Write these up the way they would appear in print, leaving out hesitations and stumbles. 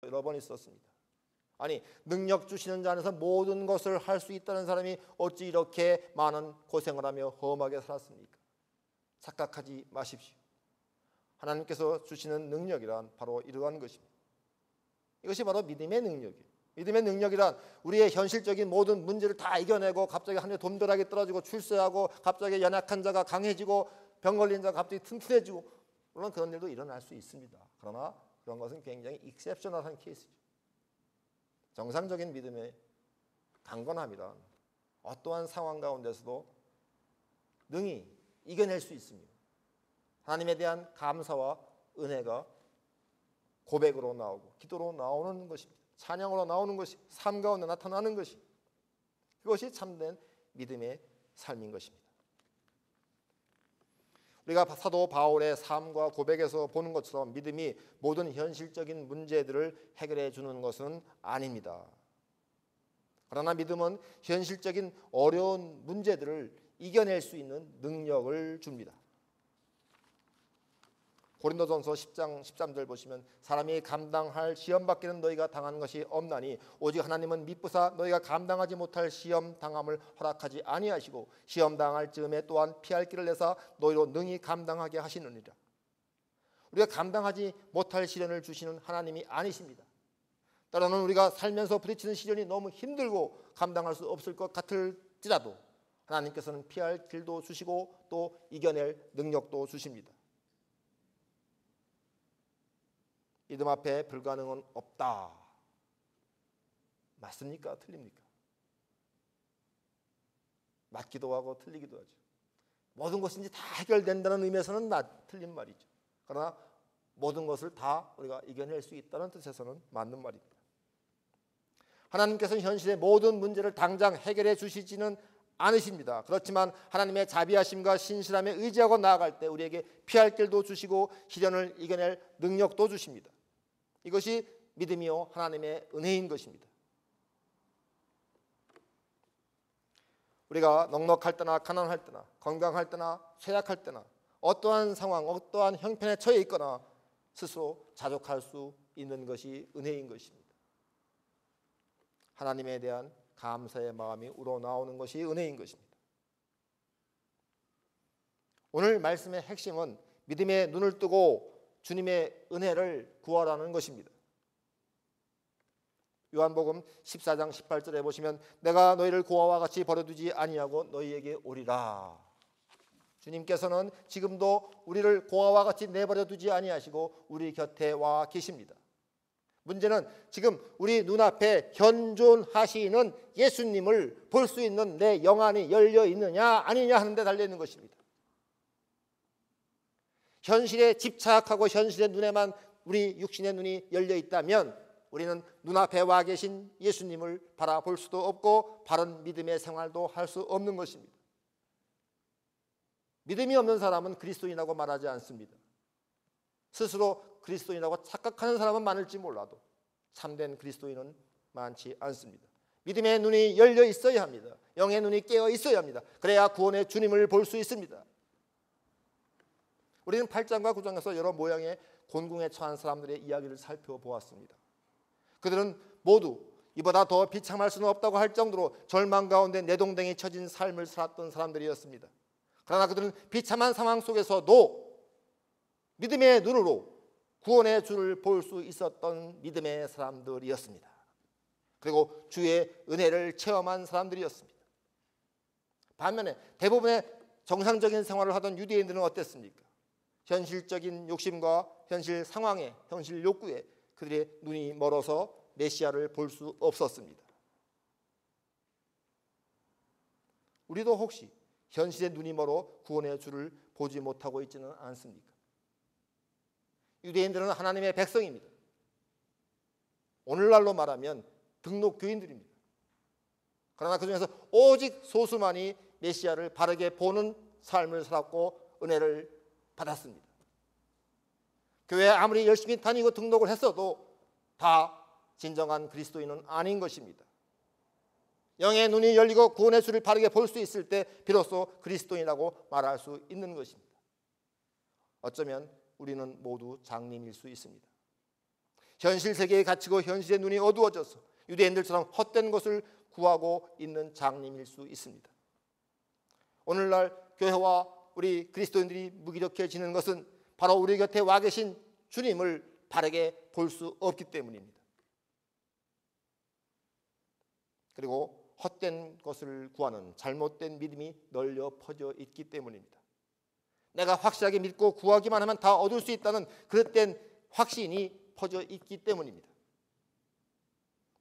여러 번 있었습니다. 아니, 능력 주시는 자 안에서 모든 것을 할 수 있다는 사람이 어찌 이렇게 많은 고생을 하며 험하게 살았습니까? 착각하지 마십시오. 하나님께서 주시는 능력이란 바로 이러한 것입니다. 이것이 바로 믿음의 능력이에요. 믿음의 능력이란 우리의 현실적인 모든 문제를 다 이겨내고 갑자기 하늘에 돈벼락이 떨어지고 출세하고 갑자기 연약한 자가 강해지고 병 걸린 자가 갑자기 튼튼해지고, 물론 그런 일도 일어날 수 있습니다. 그러나 그런 것은 굉장히 익셉셔널한 케이스죠. 정상적인 믿음의 강건함이란 어떠한 상황 가운데서도 능히 이겨낼 수 있으며 하나님에 대한 감사와 은혜가 고백으로 나오고 기도로 나오는 것입니다. 찬양으로 나오는 것이 삶 가운데 나타나는 것이, 그것이 참된 믿음의 삶인 것입니다. 우리가 사도 바울의 삶과 고백에서 보는 것처럼 믿음이 모든 현실적인 문제들을 해결해 주는 것은 아닙니다. 그러나 믿음은 현실적인 어려운 문제들을 이겨낼 수 있는 능력을 줍니다. 고린도전서 10장 13절 보시면 사람이 감당할 시험 밖에는 너희가 당하는 것이 없나니 오직 하나님은 미쁘사 너희가 감당하지 못할 시험 당함을 허락하지 아니하시고 시험 당할 즈음에 또한 피할 길을 내사 너희로 능히 감당하게 하시느니라. 우리가 감당하지 못할 시련을 주시는 하나님이 아니십니다. 때로는 우리가 살면서 부딪히는 시련이 너무 힘들고 감당할 수 없을 것 같을지라도 하나님께서는 피할 길도 주시고 또 이겨낼 능력도 주십니다. 믿음 앞에 불가능은 없다. 맞습니까? 틀립니까? 맞기도 하고 틀리기도 하죠. 모든 것이 이제 다 해결된다는 의미에서는 틀린 말이죠. 그러나 모든 것을 다 우리가 이겨낼 수 있다는 뜻에서는 맞는 말입니다. 하나님께서는 현실의 모든 문제를 당장 해결해 주시지는 않으십니다. 그렇지만 하나님의 자비하심과 신실함에 의지하고 나아갈 때 우리에게 피할 길도 주시고 시련을 이겨낼 능력도 주십니다. 이것이 믿음이요 하나님의 은혜인 것입니다. 우리가 넉넉할 때나 가난할 때나 건강할 때나 쇠약할 때나 어떠한 상황, 어떠한 형편에 처해 있거나 스스로 자족할 수 있는 것이 은혜인 것입니다. 하나님에 대한 감사의 마음이 우러나오는 것이 은혜인 것입니다. 오늘 말씀의 핵심은 믿음의 눈을 뜨고 주님의 은혜를 구하라는 것입니다. 요한복음 14장 18절에 보시면 내가 너희를 고아와 같이 버려두지 아니하고 너희에게 오리라. 주님께서는 지금도 우리를 고아와 같이 내버려두지 아니하시고 우리 곁에 와 계십니다. 문제는 지금 우리 눈앞에 현존하시는 예수님을 볼 수 있는 내 영안이 열려 있느냐 아니냐 하는 데 달려 있는 것입니다. 현실에 집착하고 현실의 눈에만 우리 육신의 눈이 열려 있다면 우리는 눈앞에 와 계신 예수님을 바라볼 수도 없고 바른 믿음의 생활도 할 수 없는 것입니다. 믿음이 없는 사람은 그리스도인이라고 말하지 않습니다. 스스로 그리스도인이라고 착각하는 사람은 많을지 몰라도 참된 그리스도인은 많지 않습니다. 믿음의 눈이 열려 있어야 합니다. 영의 눈이 깨어 있어야 합니다. 그래야 구원의 주님을 볼 수 있습니다. 우리는 8장과 9장에서 여러 모양의 곤궁에 처한 사람들의 이야기를 살펴보았습니다. 그들은 모두 이보다 더 비참할 수는 없다고 할 정도로 절망 가운데 내동댕이 쳐진 삶을 살았던 사람들이었습니다. 그러나 그들은 비참한 상황 속에서도 믿음의 눈으로 구원의 주를 볼 수 있었던 믿음의 사람들이었습니다. 그리고 주의 은혜를 체험한 사람들이었습니다. 반면에 대부분의 정상적인 생활을 하던 유대인들은 어땠습니까? 현실적인 욕심과 현실 상황에, 현실 욕구에 그들의 눈이 멀어서 메시아를 볼 수 없었습니다. 우리도 혹시 현실의 눈이 멀어 구원의 주를 보지 못하고 있지는 않습니까? 유대인들은 하나님의 백성입니다. 오늘날로 말하면 등록 교인들입니다. 그러나 그중에서 오직 소수만이 메시아를 바르게 보는 삶을 살았고 은혜를 받았습니다. 교회에 아무리 열심히 다니고 등록을 했어도 다 진정한 그리스도인은 아닌 것입니다. 영의 눈이 열리고 구원의 주를 바르게 볼 수 있을 때 비로소 그리스도인이라고 말할 수 있는 것입니다. 어쩌면 우리는 모두 장님일 수 있습니다. 현실 세계에 갇히고 현실의 눈이 어두워져서 유대인들처럼 헛된 것을 구하고 있는 장님일 수 있습니다. 오늘날 교회와 우리 그리스도인들이 무기력해지는 것은 바로 우리 곁에 와 계신 주님을 바르게 볼 수 없기 때문입니다. 그리고 헛된 것을 구하는 잘못된 믿음이 널려 퍼져 있기 때문입니다. 내가 확실하게 믿고 구하기만 하면 다 얻을 수 있다는 그릇된 확신이 퍼져 있기 때문입니다.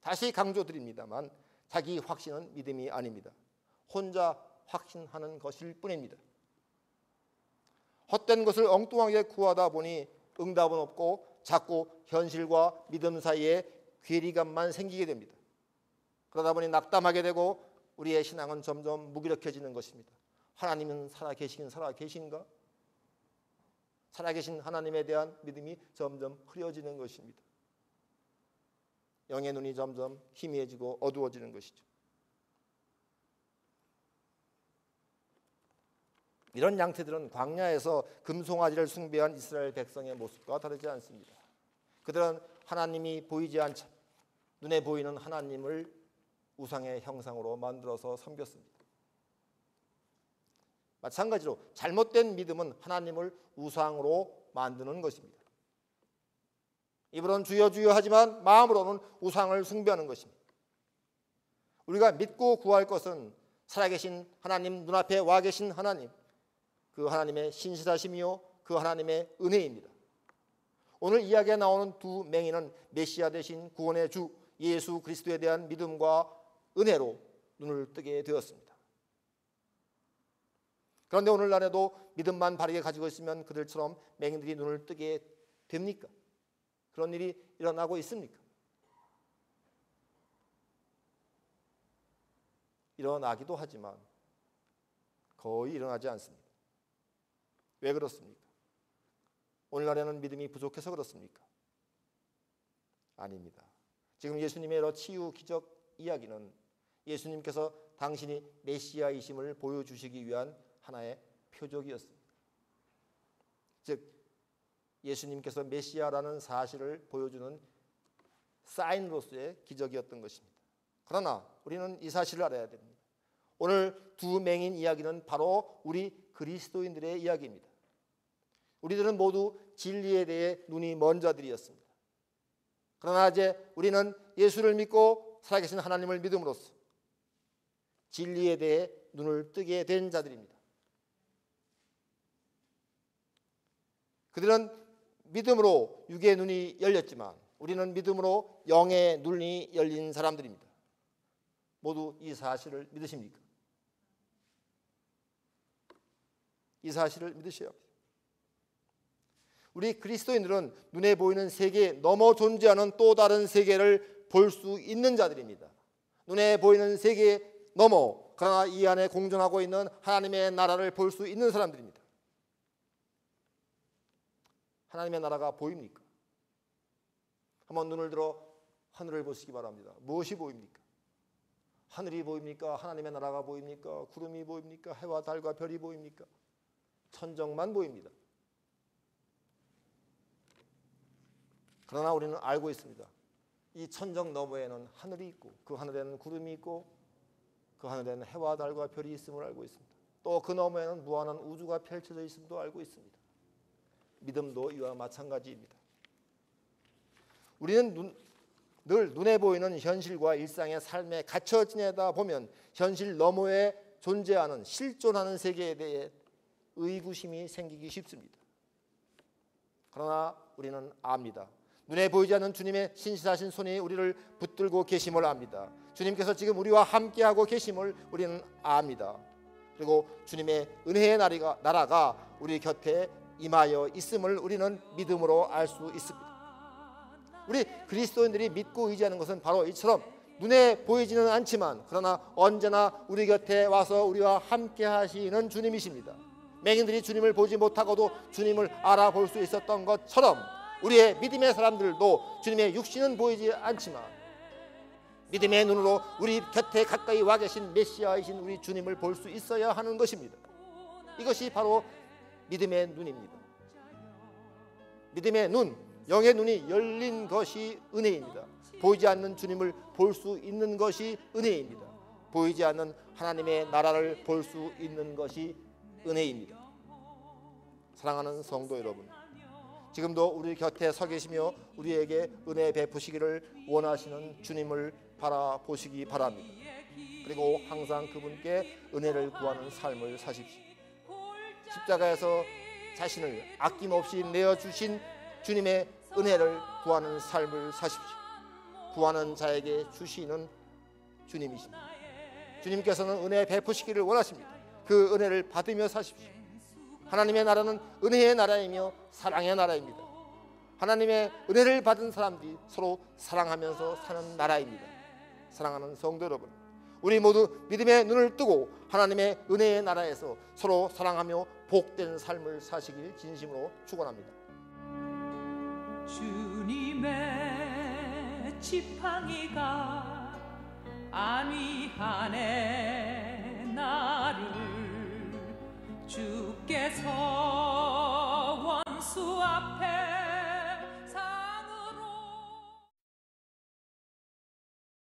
다시 강조드립니다만 자기 확신은 믿음이 아닙니다. 혼자 확신하는 것일 뿐입니다. 헛된 것을 엉뚱하게 구하다 보니 응답은 없고 자꾸 현실과 믿음 사이에 괴리감만 생기게 됩니다. 그러다 보니 낙담하게 되고 우리의 신앙은 점점 무기력해지는 것입니다. 하나님은 살아계신가? 살아계신 하나님에 대한 믿음이 점점 흐려지는 것입니다. 영의 눈이 점점 희미해지고 어두워지는 것이죠. 이런 양태들은 광야에서 금송아지를 숭배한 이스라엘 백성의 모습과 다르지 않습니다. 그들은 하나님이 보이지 않자 눈에 보이는 하나님을 우상의 형상으로 만들어서 섬겼습니다. 마찬가지로 잘못된 믿음은 하나님을 우상으로 만드는 것입니다. 입으로는 주여 주여 하지만 마음으로는 우상을 숭배하는 것입니다. 우리가 믿고 구할 것은 살아계신 하나님, 눈앞에 와 계신 하나님, 그 하나님의 신실하심이요 그 하나님의 은혜입니다. 오늘 이야기에 나오는 두 맹인은 메시아 되신 구원의 주 예수 그리스도에 대한 믿음과 은혜로 눈을 뜨게 되었습니다. 그런데 오늘날에도 믿음만 바르게 가지고 있으면 그들처럼 맹인들이 눈을 뜨게 됩니까? 그런 일이 일어나고 있습니까? 일어나기도 하지만 거의 일어나지 않습니다. 왜 그렇습니까? 오늘날에는 믿음이 부족해서 그렇습니까? 아닙니다. 지금 예수님의 여러 치유 기적 이야기는 예수님께서 당신이 메시아이심을 보여주시기 위한 하나의 표적이었습니다. 즉 예수님께서 메시아라는 사실을 보여주는 사인으로서의 기적이었던 것입니다. 그러나 우리는 이 사실을 알아야 됩니다. 오늘 두 맹인 이야기는 바로 우리 그리스도인들의 이야기입니다. 우리들은 모두 진리에 대해 눈이 먼 자들이었습니다. 그러나 이제 우리는 예수를 믿고 살아계신 하나님을 믿음으로써 진리에 대해 눈을 뜨게 된 자들입니다. 그들은 믿음으로 육의 눈이 열렸지만 우리는 믿음으로 영의 눈이 열린 사람들입니다. 모두 이 사실을 믿으십니까? 이 사실을 믿으셔야 합니다. 우리 그리스도인들은 눈에 보이는 세계에 넘어 존재하는 또 다른 세계를 볼 수 있는 자들입니다. 눈에 보이는 세계에 넘어 그러나 이 안에 공존하고 있는 하나님의 나라를 볼 수 있는 사람들입니다. 하나님의 나라가 보입니까? 한번 눈을 들어 하늘을 보시기 바랍니다. 무엇이 보입니까? 하늘이 보입니까? 하나님의 나라가 보입니까? 구름이 보입니까? 해와 달과 별이 보입니까? 천정만 보입니다. 그러나 우리는 알고 있습니다. 이 천정 너머에는 하늘이 있고 그 하늘에는 구름이 있고 그 하늘에는 해와 달과 별이 있음을 알고 있습니다. 또 그 너머에는 무한한 우주가 펼쳐져 있음도 알고 있습니다. 믿음도 이와 마찬가지입니다. 우리는 늘 눈에 보이는 현실과 일상의 삶에 갇혀 지내다 보면 현실 너머에 존재하는 실존하는 세계에 대해 의구심이 생기기 쉽습니다. 그러나 우리는 압니다. 눈에 보이지 않는 주님의 신실하신 손이 우리를 붙들고 계심을 압니다. 주님께서 지금 우리와 함께하고 계심을 우리는 압니다. 그리고 주님의 은혜의 나라가 우리 곁에 임하여 있음을 우리는 믿음으로 알 수 있습니다. 우리 그리스도인들이 믿고 의지하는 것은 바로 이처럼 눈에 보이지는 않지만 그러나 언제나 우리 곁에 와서 우리와 함께 하시는 주님이십니다. 맹인들이 주님을 보지 못하고도 주님을 알아볼 수 있었던 것처럼 우리의 믿음의 사람들도 주님의 육신은 보이지 않지만 믿음의 눈으로 우리 곁에 가까이 와 계신 메시아이신 우리 주님을 볼 수 있어야 하는 것입니다. 이것이 바로 믿음의 눈입니다. 믿음의 눈, 영의 눈이 열린 것이 은혜입니다. 보이지 않는 주님을 볼 수 있는 것이 은혜입니다. 보이지 않는 하나님의 나라를 볼 수 있는 것이 은혜입니다. 사랑하는 성도 여러분, 지금도 우리 곁에 서 계시며 우리에게 은혜 베푸시기를 원하시는 주님을 바라보시기 바랍니다. 그리고 항상 그분께 은혜를 구하는 삶을 사십시오. 십자가에서 자신을 아낌없이 내어주신 주님의 은혜를 구하는 삶을 사십시오. 구하는 자에게 주시는 주님이십니다. 주님께서는 은혜 베푸시기를 원하십니다. 그 은혜를 받으며 사십시오. 하나님의 나라는 은혜의 나라이며 사랑의 나라입니다. 하나님의 은혜를 받은 사람들이 서로 사랑하면서 사는 나라입니다. 사랑하는 성도 여러분, 우리 모두 믿음의 눈을 뜨고 하나님의 은혜의 나라에서 서로 사랑하며 복된 삶을 사시길 진심으로 축원합니다. 주님의 지팡이가 안위하네 나를, 주께서 원수와